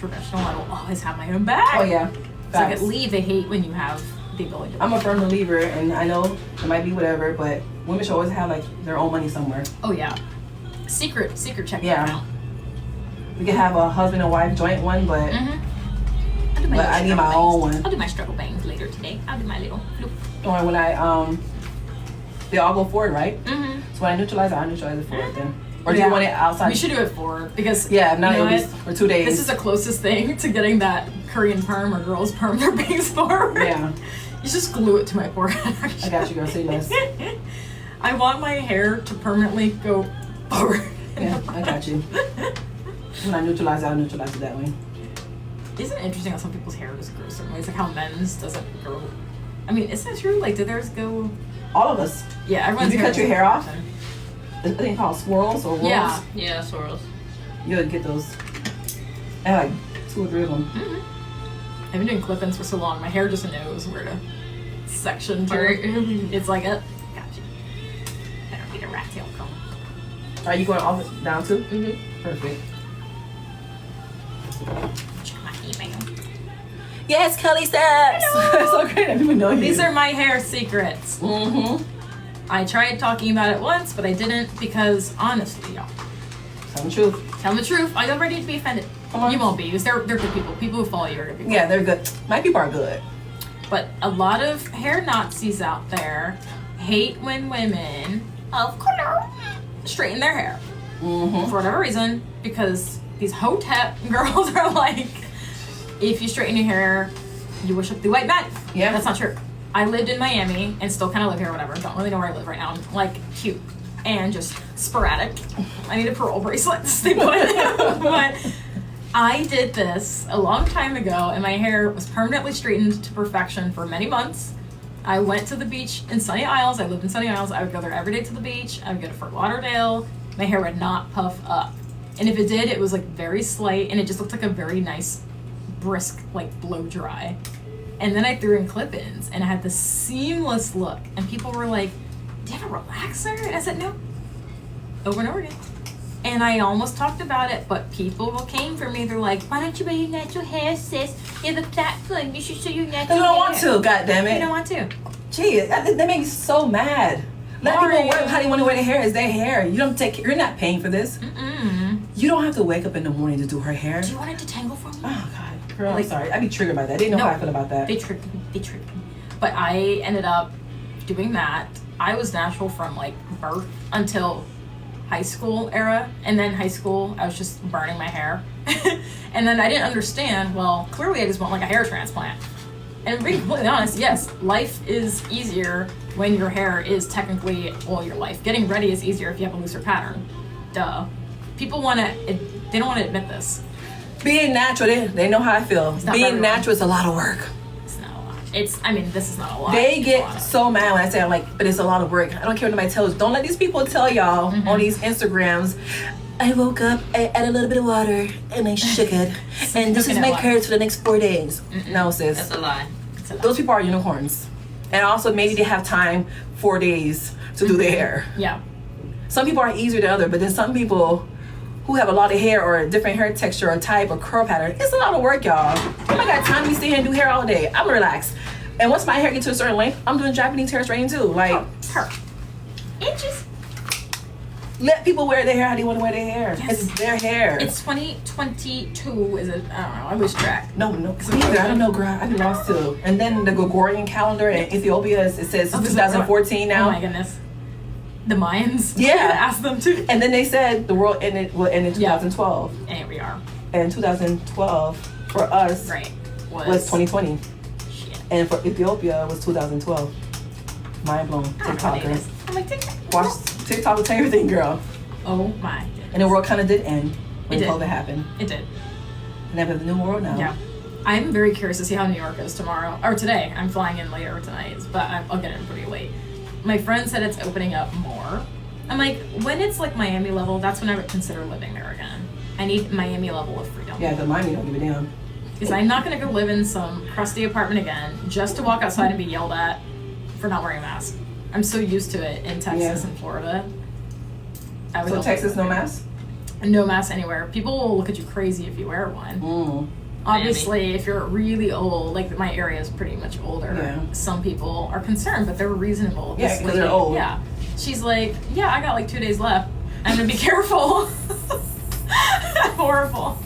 professional, I will always have my own bag. Oh yeah. So I could leave. They hate when you have the ability to. I'm a firm believer, and I know it might be whatever, but women should always have like their own money somewhere. Oh yeah. Secret check. Yeah. We can have a husband and wife joint one, but I need my own one. I'll do my struggle bangs later today. I'll do my little floop. Or when they all go forward, right? So when I neutralize it forward then. Or do you want it outside? We should do it forward because not for 2 days. This is the closest thing to getting that Korean perm or girls perm their bangs forward. Yeah. You just glue it to my forehead. I got you, girl. Say less. I want my hair to permanently go forward. Yeah, I got you. When I neutralize it, I'll neutralize it that way. Isn't it interesting how some people's hair just grows certain ways? Like how men's doesn't grow. I mean, isn't it true? Like, did theirs go? All of us. Yeah, everyone's. If you cut your hair off, I think called swirls or rolls. Yeah, swirls. You'll get those. I have like 2 or 3 of them. I've been doing clip-ins for so long, my hair just knows where to section to. It's like, got you. I don't need a rat tail comb. Are you going all the down too? Perfect. Check my email. Yes, Kelly steps. So great. I didn't know you. These are my hair secrets. I tried talking about it once, but I didn't because honestly, y'all. Tell the truth. Tell the truth. Are you ready to be offended? You won't be, because they're good people. People who follow you are good people. Yeah, they're good. My people are good. But a lot of hair Nazis out there hate when women of color straighten their hair. For whatever reason, because these hotep girls are like, if you straighten your hair, you wish up the white man. Yeah. That's not true. I lived in Miami and still kind of live here, whatever. Don't really know where I live right now. I'm like cute and just sporadic. I need a pearl bracelet to stay put. But I did this a long time ago and my hair was permanently straightened to perfection for many months. I went to the beach in Sunny Isles. I lived in Sunny Isles. I would go there every day to the beach. I would go to Fort Lauderdale. My hair would not puff up. And if it did, it was like very slight and it just looked like a very nice, brisk, like blow dry. And then I threw in clip-ins and I had this seamless look. And people were like, do you have a relaxer? And I said, no. Over and over again. And I almost talked about it, but people came for me. They're like, why don't you wear your natural hair, sis? You look that good. You should show your natural hair. They don't want to, goddammit. You don't want to. Gee, that makes me so mad. Let people wear how they want to wear their hair. It's their hair. You don't take. You're not paying for this. You don't have to wake up in the morning to do her hair. Do you want it to tangle for me? Oh God, girl, I'm sorry. I'd be triggered by that. They know how I feel about that. They tricked me. But I ended up doing that. I was natural from like birth until high school era, and then high school I was just burning my hair. And then I didn't understand, well, clearly I just want like a hair transplant. And being completely honest, yes, life is easier when your hair is technically all your life. Getting ready is easier if you have a looser pattern. Duh. People they don't want to admit this. Being natural, they know how I feel. Being natural is a lot of work. It's not a lot. This is not a lot. They get so mad when I say, I'm like, but it's a lot of work. I don't care what nobody tells you. Don't let these people tell y'all on these Instagrams, I woke up, I added a little bit of water, and I shook it. And this is my hair for the next 4 days. No, sis. That's a lie. Those people are unicorns. And also, maybe they have time 4 days to do their hair. Yeah. Some people are easier than others, but then some people who have a lot of hair or a different hair texture or type or curl pattern, it's a lot of work, y'all. I don't got time to be sitting here and do hair all day. I'm relaxed. And once my hair gets to a certain length, I'm doing Japanese hair straightening too. Like, inches. Let people wear their hair how they want to wear their hair. Yes. It's their hair. It's 2022, is it? I don't know. I lose track. No, either. I don't know, girl. I've been lost too. And then the Gregorian calendar in Ethiopia, it says 2014 now. Oh my goodness. The Mayans? Yeah. Ask them too. And then they said the world will end in 2012. And here we are. And 2012 for us was 2020. Shit. And for Ethiopia was 2012. Mind blown. TikTokers. I'm like, TikTok. Watch TikTok will tell you everything, girl. Oh my goodness. And the world kind of did end when COVID happened. It did. And then we have the new world now. Yeah. I'm very curious to see how New York is tomorrow. Or today. I'm flying in later tonight, but I'll get in pretty late. My friend said it's opening up more. I'm like, when it's like Miami level, that's when I would consider living there again. I need Miami level of freedom. Yeah, the Miami don't give a damn. Because I'm not going to go live in some crusty apartment again just to walk outside and be yelled at for not wearing a mask. I'm so used to it in Texas and Florida. So Texas, no mask? No mask anywhere. People will look at you crazy if you wear one. Obviously, if you're really old, like my area is pretty much older, some people are concerned, but they're reasonable. Yeah, because they're old. Yeah. She's like, yeah, I got like 2 days left. I'm going to be careful. Horrible.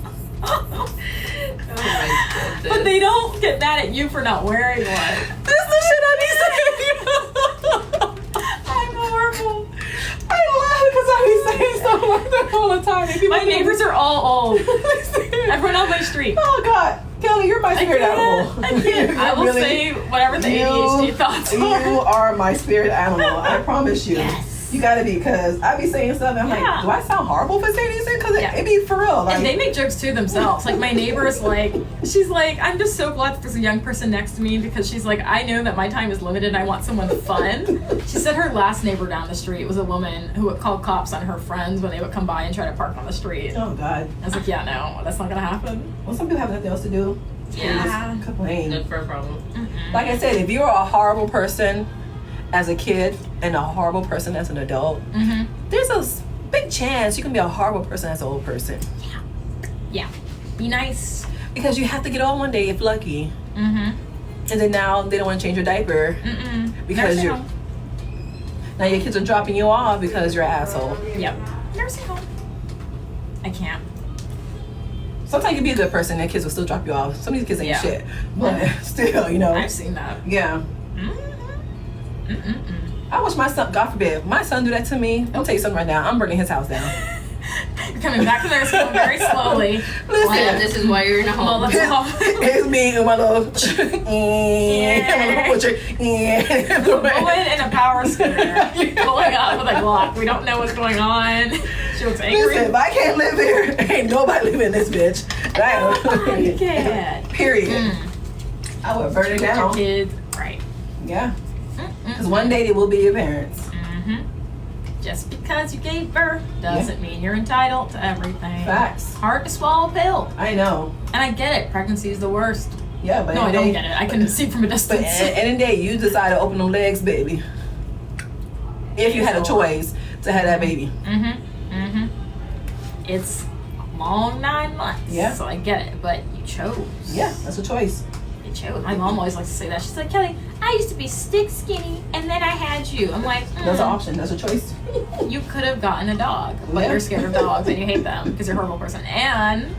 Oh my goodness. But they don't get mad at you for not wearing one. This is the shit I be saying. I'm horrible. I laugh because I be saying stuff like that all the time. And people My neighbors are all old. I Everyone on my street. Oh God, Kelly, you're my spirit animal. I can't. I will Really? say whatever the ADHD thoughts You are. are my spirit animal. I promise you. Yes. You gotta be, because I be saying stuff and I'm like, do I sound horrible for saying these things? Because it be for real. Like, And they make jokes to themselves. Like my neighbor is like, she's like, I'm just so glad that there's a young person next to me because she's like, I know that my time is limited. I want someone fun. She said her last neighbor down the street was a woman who would call cops on her friends when they would come by and try to park on the street. oh God. I was like, yeah, no, that's not gonna happen. Well, some people have nothing else to do. Yeah. Just complain. Look for a problem. Like I said, if you're a horrible person as a kid and a horrible person as an adult, there's a big chance you can be a horrible person as an old person. Yeah. Be nice. Because you have to get old one day if lucky. And then now they don't want to change your diaper because Nursing you're home. now your kids are dropping you off because you're an asshole. Yep. Nursing home. I can't. Sometimes you can be a good person and kids will still drop you off. Some of these kids ain't Yeah. shit, but still, you know. I've seen that. Yeah. I wish my son, God forbid, my son do that to me. I'll tell you something right now. I'm burning his house down. You're coming back to nursing home very slowly. Listen, Yeah, this is why you're in a Well, home. let's go. it's me and my little, my little butcher. A woman in a power scooter pulling up with a Glock. We don't know what's going on. She looks angry. Listen, if I can't live here, ain't nobody living in this bitch. Nobody can. Period. I would burn it Your down. kids, right? Yeah. Because one day they will be your parents. Just because you gave birth doesn't mean you're entitled to everything. Facts. Hard to swallow pill. I know. And I get it. Pregnancy is the worst. Yeah, but No, I don't get it. I can see from a But distance. any day you decide to open them legs, baby. If you had a choice to have that baby. It's a long 9 months. Yeah. So I get it. But you chose. Yeah, that's a choice. You chose. My mom always likes to say that. She's like, Kelly, I used to be stick skinny and then I had you. I'm like, That's an option. That's a choice. you could have gotten a dog, but Yeah. you're scared of dogs and you hate them because you're a horrible person. And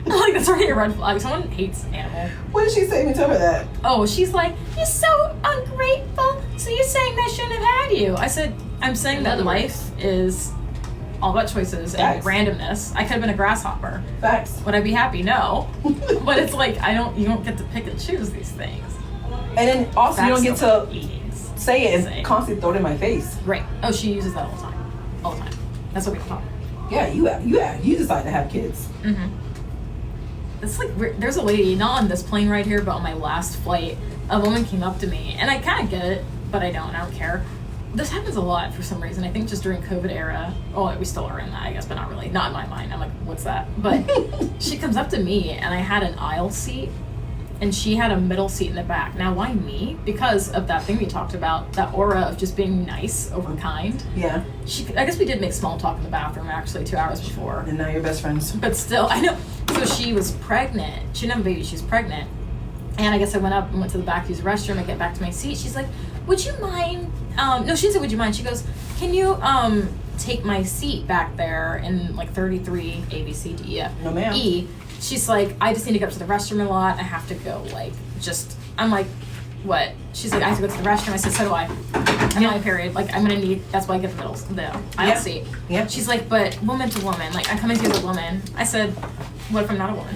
like that's already a red flag. Someone hates animals. What did she say? Me tell her that. Oh, she's like, you're so ungrateful. So you're saying that I shouldn't have had you? I said, I'm saying that Another life is all about choices and Facts. randomness. I could have been a grasshopper. Facts. Would I be happy? No. But it's like you don't get to pick and choose these things. And then also you don't get to Eatings. say it Say. and constantly throw it in my face. Right. Oh, she uses that all the time. All the time. That's what we talk. Yeah, you decide to have kids. It's like there's a lady not on this plane right here, but on my last flight, a woman came up to me, and I kind of get it, but I don't care. This happens a lot for some reason. I think just during COVID era. Oh, we still are in that, I guess, but not really. Not in my mind. I'm like, what's that? But she comes up to me, and I had an aisle seat, and she had a middle seat in the back. Now, why me? Because of that thing we talked about, that aura of just being nice over kind. Yeah. I guess we did make small talk in the bathroom actually 2 hours before. And now you're best friends. But still, I know. So she was pregnant. She didn't have a baby. She was pregnant. And I guess I went up and went to the back to use the restroom. I get back to my seat. She's like, would you mind? No, she said, would you mind? She goes, can you take my seat back there in like 33 A, B, C, D, E, F, No, ma'am. E? She's like, I just need to go up to the restroom a lot. I have to go, like, just, I'm like, what? She's like, I have to go to the restroom. I said, so do I. I'm on my period. Like, I'm gonna need, that's why I get the aisle seat. Yeah. She's like, but woman to woman. Like, I'm coming to you as a woman. I said, what if I'm not a woman?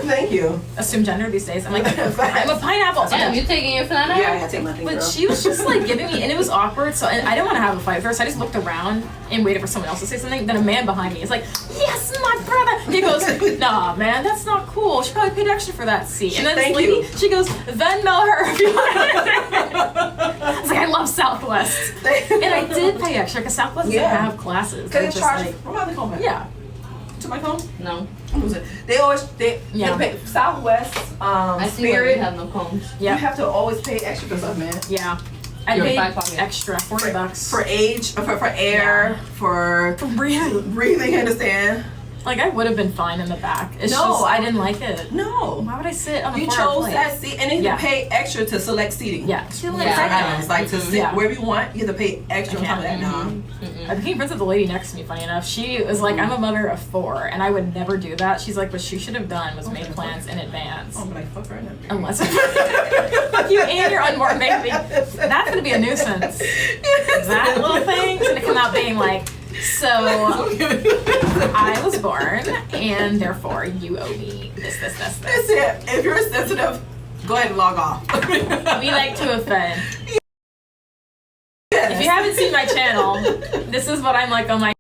Thank you. Assume gender these days. I'm like, I'm a pineapple. Damn, you taking your flat out? Yeah, I gotta take my thing, But girl. she was just like giving me, and it was awkward. So and I didn't want to have a fight with her. So I just looked around and waited for someone else to say something. Then a man behind me is like, "Yes, my brother." He goes, "Nah, man, that's not cool. She probably paid extra for that seat." And then this Thank lady, you. she goes, "Venmo her if you want." I was like, "I love Southwest," and I did pay extra because Southwest doesn't Yeah. have classes. Can They're they just charge? like, Where am I the phone? yeah, To my phone? No. They always they Yeah. pay Southwest, I see why Spirit. you have no combs. You yeah, have to always pay extra for stuff, man. yeah. I Your paid back pocket. extra $40 For age, for air, for for breathing. breathing. Understand? Like, I would have been fine in the back. It's No, just, I didn't like it. No. Why would I sit on the You floor chose place? that seat, and then you pay extra to select seating. Yeah. Like to sit Yeah. wherever you want, you have to pay extra on top of that. No. I became friends with the lady next to me, funny enough. She was like, I'm a mother of 4, and I would never do that. She's like, what she should have done was made plans in advance. I'm like, fuck her. Unless fuck you and your unborn baby. That's gonna be a nuisance. That little thing's gonna come out being like, so I was born, and therefore you owe me this. That's it. If you're sensitive, go ahead and log off. We like to offend. If you haven't seen my channel, this is what I'm like on my